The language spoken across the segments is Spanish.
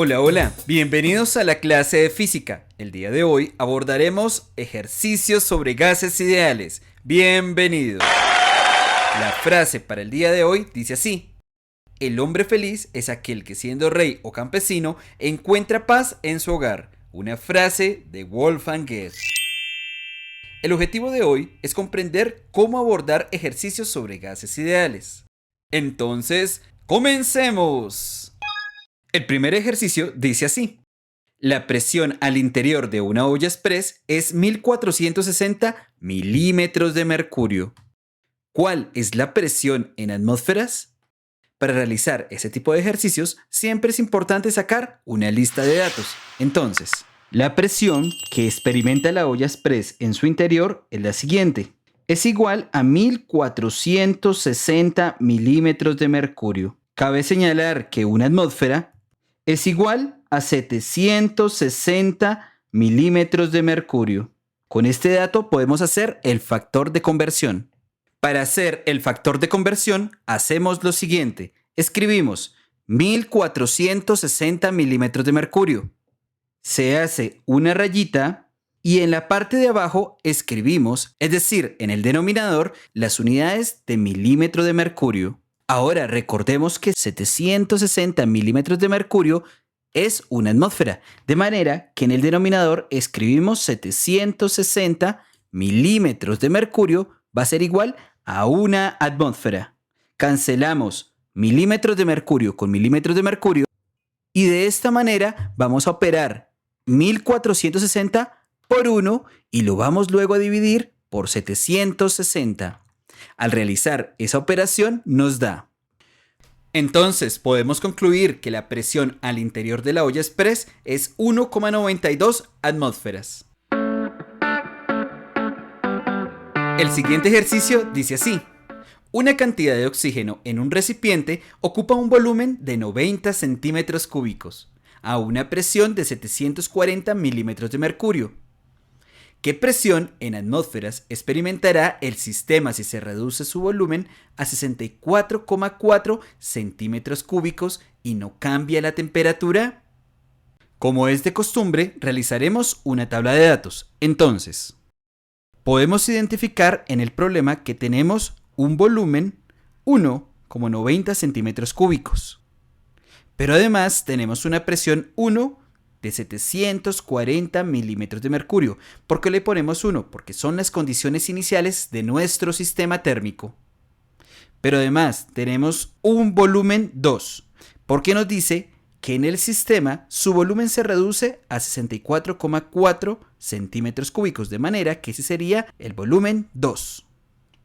Hola, hola, bienvenidos a la clase de física. El día de hoy abordaremos ejercicios sobre gases ideales. Bienvenidos. La frase para el día de hoy dice así: el hombre feliz es aquel que siendo rey o campesino encuentra paz en su hogar. Una frase de Wolfgang Goethe. El objetivo de hoy es comprender cómo abordar ejercicios sobre gases ideales. Entonces, comencemos. El primer ejercicio dice así: la presión al interior de una olla express es 1460 milímetros de mercurio. ¿Cuál es la presión en atmósferas? Para realizar ese tipo de ejercicios siempre es importante sacar una lista de datos. Entonces, la presión que experimenta la olla express en su interior es la siguiente. Es igual a 1460 milímetros de mercurio. Cabe señalar que una atmósfera es igual a 760 milímetros de mercurio. Con este dato podemos hacer el factor de conversión. Para hacer el factor de conversión, hacemos lo siguiente. Escribimos 1460 milímetros de mercurio. Se hace una rayita y en la parte de abajo escribimos, es decir, en el denominador, las unidades de milímetro de mercurio. Ahora recordemos que 760 milímetros de mercurio es una atmósfera, de manera que en el denominador escribimos 760 milímetros de mercurio va a ser igual a una atmósfera. Cancelamos milímetros de mercurio con milímetros de mercurio y de esta manera vamos a operar 1460 por 1 y lo vamos luego a dividir por 760. Al realizar esa operación nos da. Entonces podemos concluir que la presión al interior de la olla express es 1,92 atmósferas. El siguiente ejercicio dice así: una cantidad de oxígeno en un recipiente ocupa un volumen de 90 centímetros cúbicos a una presión de 740 milímetros de mercurio. ¿Qué presión en atmósferas experimentará el sistema si se reduce su volumen a 64,4 centímetros cúbicos y no cambia la temperatura? Como es de costumbre, realizaremos una tabla de datos. Entonces, podemos identificar en el problema que tenemos un volumen 1,90 centímetros cúbicos. Pero además tenemos una presión 1 de 740 milímetros de mercurio. ¿Por qué le ponemos 1? Porque son las condiciones iniciales de nuestro sistema térmico. Pero además tenemos un volumen 2, porque nos dice que en el sistema su volumen se reduce a 64,4 centímetros cúbicos, de manera que ese sería el volumen 2.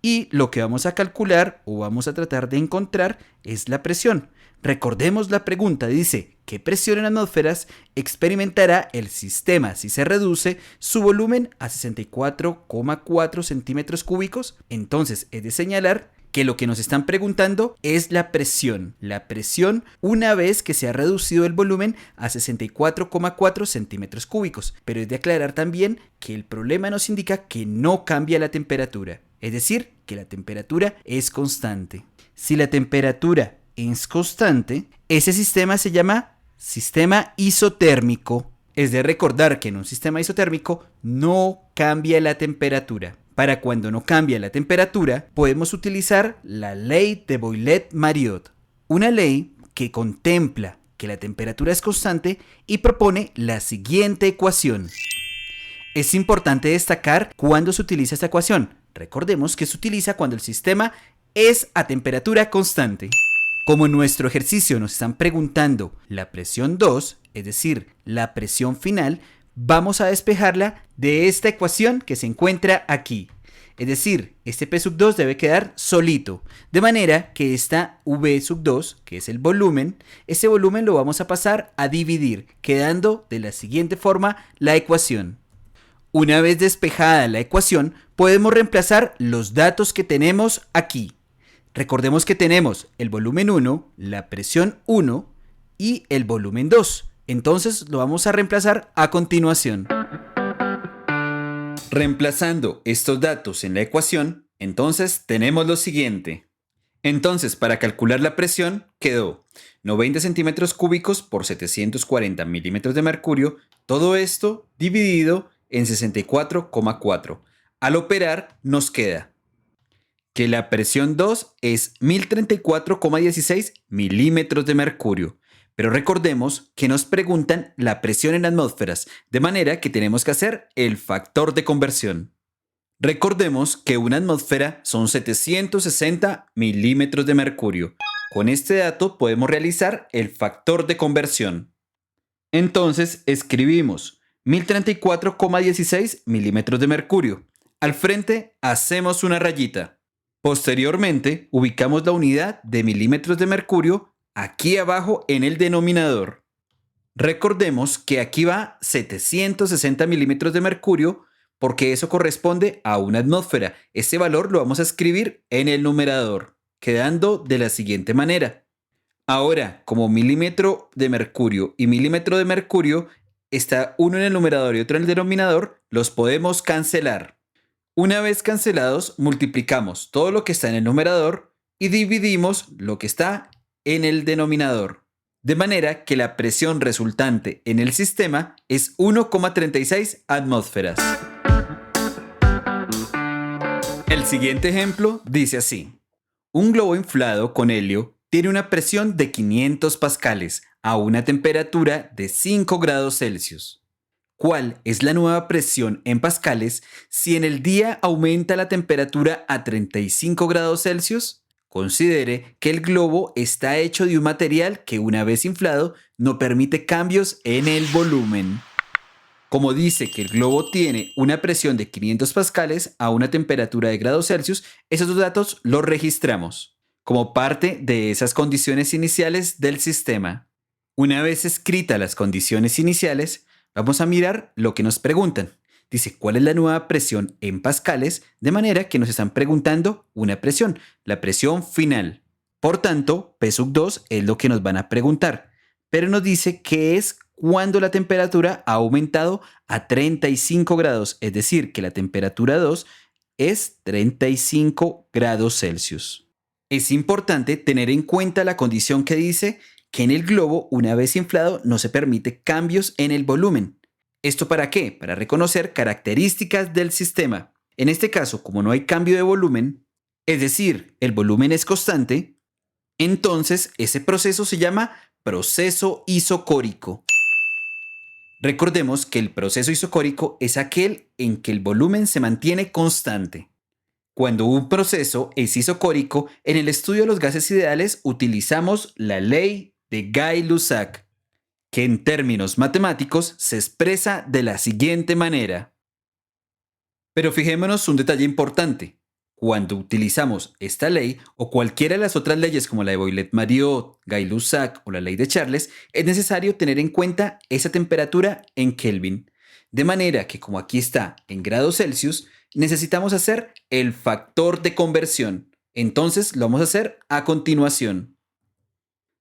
Y lo que vamos a calcular o vamos a tratar de encontrar es la presión. Recordemos la pregunta, dice, ¿qué presión en atmósferas experimentará el sistema si se reduce su volumen a 64,4 centímetros cúbicos? Entonces, es de señalar que lo que nos están preguntando es la presión. La presión una vez que se ha reducido el volumen a 64,4 centímetros cúbicos. Pero es de aclarar también que el problema nos indica que no cambia la temperatura. Es decir, que la temperatura es constante. Si la temperatura es constante, ese sistema se llama sistema isotérmico. Es de recordar que en un sistema isotérmico no cambia la temperatura. Para cuando no cambia la temperatura, podemos utilizar la ley de Boylet-Mariot, una ley que contempla que la temperatura es constante y propone la siguiente ecuación. Es importante destacar cuándo se utiliza esta ecuación. Recordemos que se utiliza cuando el sistema es a temperatura constante. Como en nuestro ejercicio nos están preguntando la presión 2, es decir, la presión final, vamos a despejarla de esta ecuación que se encuentra aquí. Es decir, este P sub 2 debe quedar solito, de manera que esta V sub 2, que es el volumen, ese volumen lo vamos a pasar a dividir, quedando de la siguiente forma la ecuación. Una vez despejada la ecuación, podemos reemplazar los datos que tenemos aquí. Recordemos que tenemos el volumen 1, la presión 1 y el volumen 2. Entonces lo vamos a reemplazar a continuación. Reemplazando estos datos en la ecuación, entonces tenemos lo siguiente. Entonces, para calcular la presión, quedó 90 centímetros cúbicos por 740 milímetros de mercurio, todo esto dividido en 64,4. Al operar nos queda que la presión 2 es 1034,16 milímetros de mercurio. Pero recordemos que nos preguntan la presión en atmósferas, de manera que tenemos que hacer el factor de conversión. Recordemos que una atmósfera son 760 milímetros de mercurio. Con este dato podemos realizar el factor de conversión. Entonces escribimos 1034,16 milímetros de mercurio. Al frente hacemos una rayita. Posteriormente ubicamos la unidad de milímetros de mercurio aquí abajo en el denominador. Recordemos que aquí va 760 milímetros de mercurio porque eso corresponde a una atmósfera. Ese valor lo vamos a escribir en el numerador, quedando de la siguiente manera. Ahora, como milímetro de mercurio y milímetro de mercurio está uno en el numerador y otro en el denominador, los podemos cancelar. Una vez cancelados, multiplicamos todo lo que está en el numerador y dividimos lo que está en el denominador. De manera que la presión resultante en el sistema es 1,36 atmósferas. El siguiente ejemplo dice así. Un globo inflado con helio tiene una presión de 500 pascales a una temperatura de 5 grados Celsius. ¿Cuál es la nueva presión en pascales si en el día aumenta la temperatura a 35 grados Celsius? Considere que el globo está hecho de un material que una vez inflado no permite cambios en el volumen. Como dice que el globo tiene una presión de 500 pascales a una temperatura de grados Celsius, esos dos datos los registramos como parte de esas condiciones iniciales del sistema. Una vez escritas las condiciones iniciales, vamos a mirar lo que nos preguntan. Dice, ¿cuál es la nueva presión en pascales? De manera que nos están preguntando una presión, la presión final. Por tanto, P sub 2 es lo que nos van a preguntar. Pero nos dice que es cuando la temperatura ha aumentado a 35 grados, es decir, que la temperatura 2 es 35 grados Celsius. Es importante tener en cuenta la condición que dice que en el globo, una vez inflado, no se permite cambios en el volumen. ¿Esto para qué? Para reconocer características del sistema. En este caso, como no hay cambio de volumen, es decir, el volumen es constante, entonces ese proceso se llama proceso isocórico. Recordemos que el proceso isocórico es aquel en que el volumen se mantiene constante. Cuando un proceso es isocórico, en el estudio de los gases ideales utilizamos la ley de Gay-Lussac, que en términos matemáticos se expresa de la siguiente manera. Pero fijémonos un detalle importante. Cuando utilizamos esta ley o cualquiera de las otras leyes como la de Boylet-Mariot, Gay-Lussac o la ley de Charles, es necesario tener en cuenta esa temperatura en Kelvin. De manera que como aquí está en grados Celsius, necesitamos hacer el factor de conversión. Entonces lo vamos a hacer a continuación.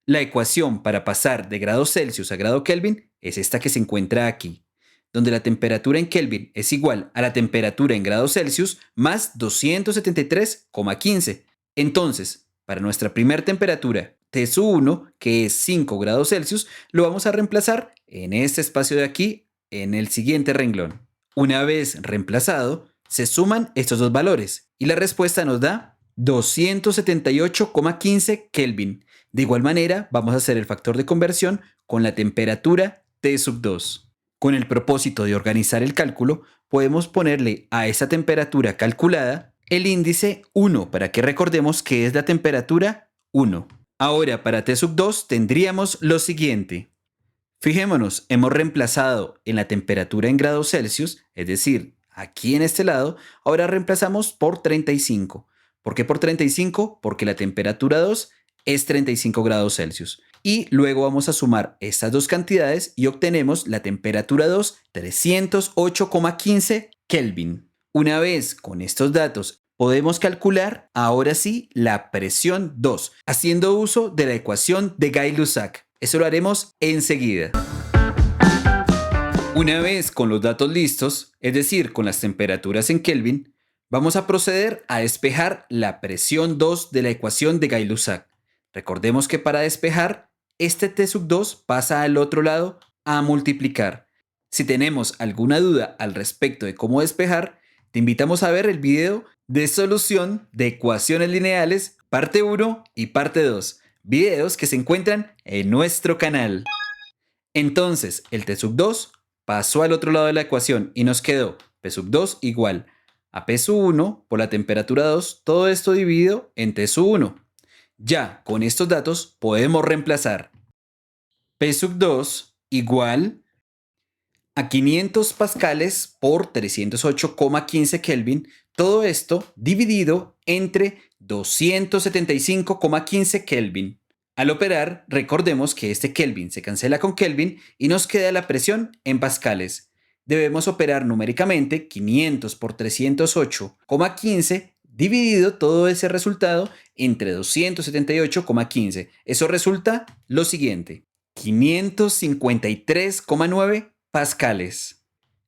La ecuación para pasar de grado Celsius a grado Kelvin es esta que se encuentra aquí, donde la temperatura en Kelvin es igual a la temperatura en grados Celsius más 273,15. Entonces, para nuestra primera temperatura, T sub 1, que es 5 grados Celsius, lo vamos a reemplazar en este espacio de aquí, en el siguiente renglón. Una vez reemplazado, se suman estos dos valores y la respuesta nos da 278,15 Kelvin. De igual manera, vamos a hacer el factor de conversión con la temperatura T sub 2. Con el propósito de organizar el cálculo, podemos ponerle a esa temperatura calculada el índice 1 para que recordemos que es la temperatura 1. Ahora, para T sub 2 tendríamos lo siguiente. Fijémonos, hemos reemplazado en la temperatura en grados Celsius, es decir, aquí en este lado, ahora reemplazamos por 35. ¿Por qué por 35? Porque la temperatura 2 es 35 grados Celsius. Y luego vamos a sumar estas dos cantidades y obtenemos la temperatura 2, 308,15 Kelvin. Una vez con estos datos podemos calcular ahora sí la presión 2, haciendo uso de la ecuación de Gay-Lussac. Eso lo haremos enseguida. Una vez con los datos listos, es decir, con las temperaturas en Kelvin, vamos a proceder a despejar la presión 2 de la ecuación de Gay-Lussac. Recordemos que para despejar, este t sub 2 pasa al otro lado a multiplicar. Si tenemos alguna duda al respecto de cómo despejar, te invitamos a ver el video de solución de ecuaciones lineales, parte 1 y parte 2, videos que se encuentran en nuestro canal. Entonces, el t sub 2 pasó al otro lado de la ecuación y nos quedó p sub 2 igual a p sub 1 por la temperatura 2, todo esto dividido en t sub 1. Ya con estos datos podemos reemplazar p sub 2 igual a 500 pascales por 308,15 Kelvin, todo esto dividido entre 275,15 Kelvin. Al operar, recordemos que este Kelvin se cancela con Kelvin y nos queda la presión en pascales. Debemos operar numéricamente 500 por 308,15 dividido todo ese resultado entre 278,15. Eso resulta lo siguiente: 553,9 pascales.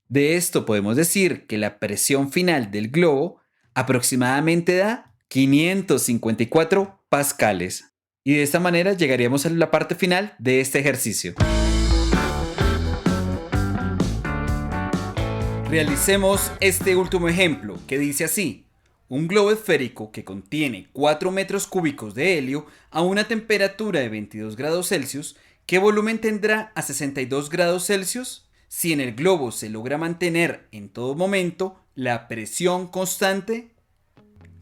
De esto podemos decir que la presión final del globo aproximadamente da 554 pascales. Y de esta manera llegaríamos a la parte final de este ejercicio. Realicemos este último ejemplo que dice así: un globo esférico que contiene 4 metros cúbicos de helio a una temperatura de 22 grados Celsius, ¿qué volumen tendrá a 62 grados Celsius? Si en el globo se logra mantener en todo momento la presión constante.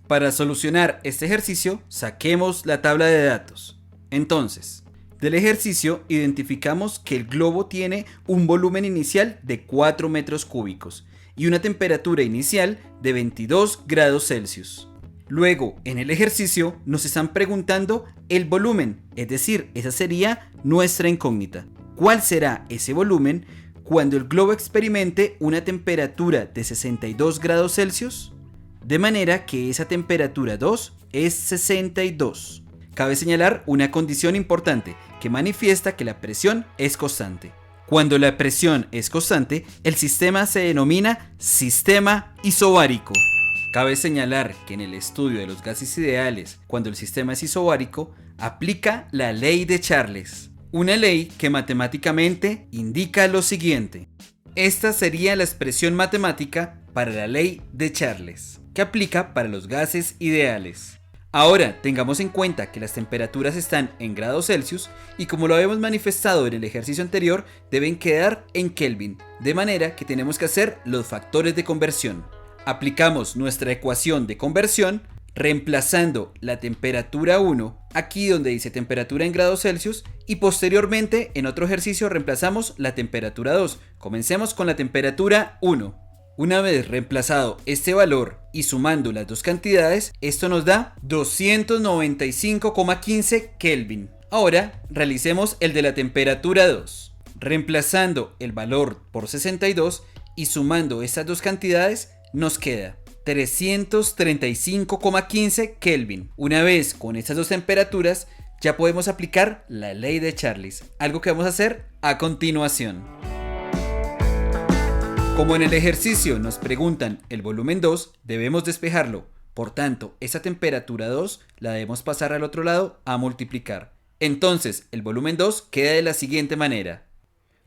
Para solucionar este ejercicio, saquemos la tabla de datos. Entonces, del ejercicio identificamos que el globo tiene un volumen inicial de 4 metros cúbicos y una temperatura inicial de 22 grados Celsius. Luego, en el ejercicio nos están preguntando el volumen, es decir, esa sería nuestra incógnita. ¿Cuál será ese volumen cuando el globo experimente una temperatura de 62 grados Celsius? De manera que esa temperatura 2 es 62. Cabe señalar una condición importante que manifiesta que la presión es constante. Cuando la presión es constante, el sistema se denomina sistema isobárico. Cabe señalar que en el estudio de los gases ideales, cuando el sistema es isobárico, aplica la ley de Charles. Una ley que matemáticamente indica lo siguiente. Esta sería la expresión matemática para la ley de Charles, que aplica para los gases ideales. Ahora, tengamos en cuenta que las temperaturas están en grados Celsius y, como lo habíamos manifestado en el ejercicio anterior, deben quedar en Kelvin, de manera que tenemos que hacer los factores de conversión. Aplicamos nuestra ecuación de conversión reemplazando la temperatura 1 aquí donde dice temperatura en grados Celsius y posteriormente en otro ejercicio reemplazamos la temperatura 2. Comencemos con la temperatura 1. Una vez reemplazado este valor y sumando las dos cantidades, esto nos da 295,15 Kelvin. Ahora realicemos el de la temperatura 2. Reemplazando el valor por 62 y sumando estas dos cantidades, nos queda 335,15 Kelvin. Una vez con estas dos temperaturas, ya podemos aplicar la ley de Charles, algo que vamos a hacer a continuación. Como en el ejercicio nos preguntan el volumen 2, debemos despejarlo. Por tanto, esa temperatura 2 la debemos pasar al otro lado a multiplicar. Entonces, el volumen 2 queda de la siguiente manera.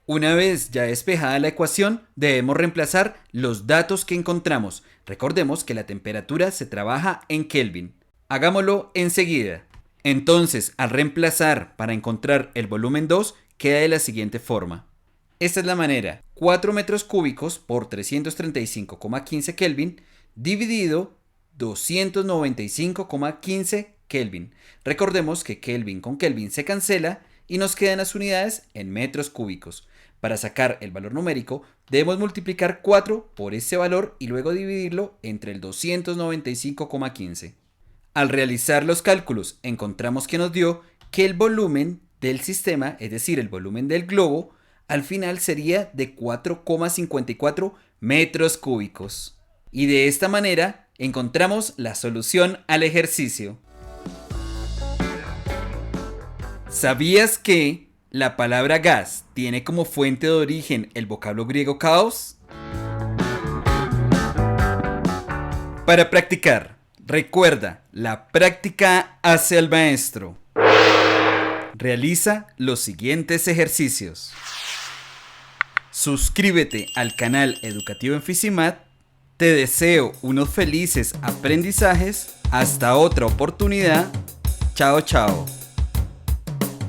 Una vez ya despejada la ecuación, debemos reemplazar los datos que encontramos. Recordemos que la temperatura se trabaja en Kelvin. Hagámoslo enseguida. Entonces, al reemplazar para encontrar el volumen 2, queda de la siguiente forma. Esta es la manera: 4 metros cúbicos por 335,15 Kelvin dividido 295,15 Kelvin. Recordemos que Kelvin con Kelvin se cancela y nos quedan las unidades en metros cúbicos. Para sacar el valor numérico, debemos multiplicar 4 por ese valor y luego dividirlo entre el 295,15. Al realizar los cálculos, encontramos que nos dio que el volumen del sistema, es decir, el volumen del globo, al final sería de 4,54 metros cúbicos. Y de esta manera encontramos la solución al ejercicio. ¿Sabías que la palabra gas tiene como fuente de origen el vocablo griego caos? Para practicar, recuerda, la práctica hace al maestro. Realiza los siguientes ejercicios. Suscríbete al canal Educativo en Fisimat. Te deseo unos felices aprendizajes. Hasta otra oportunidad. Chao, chao.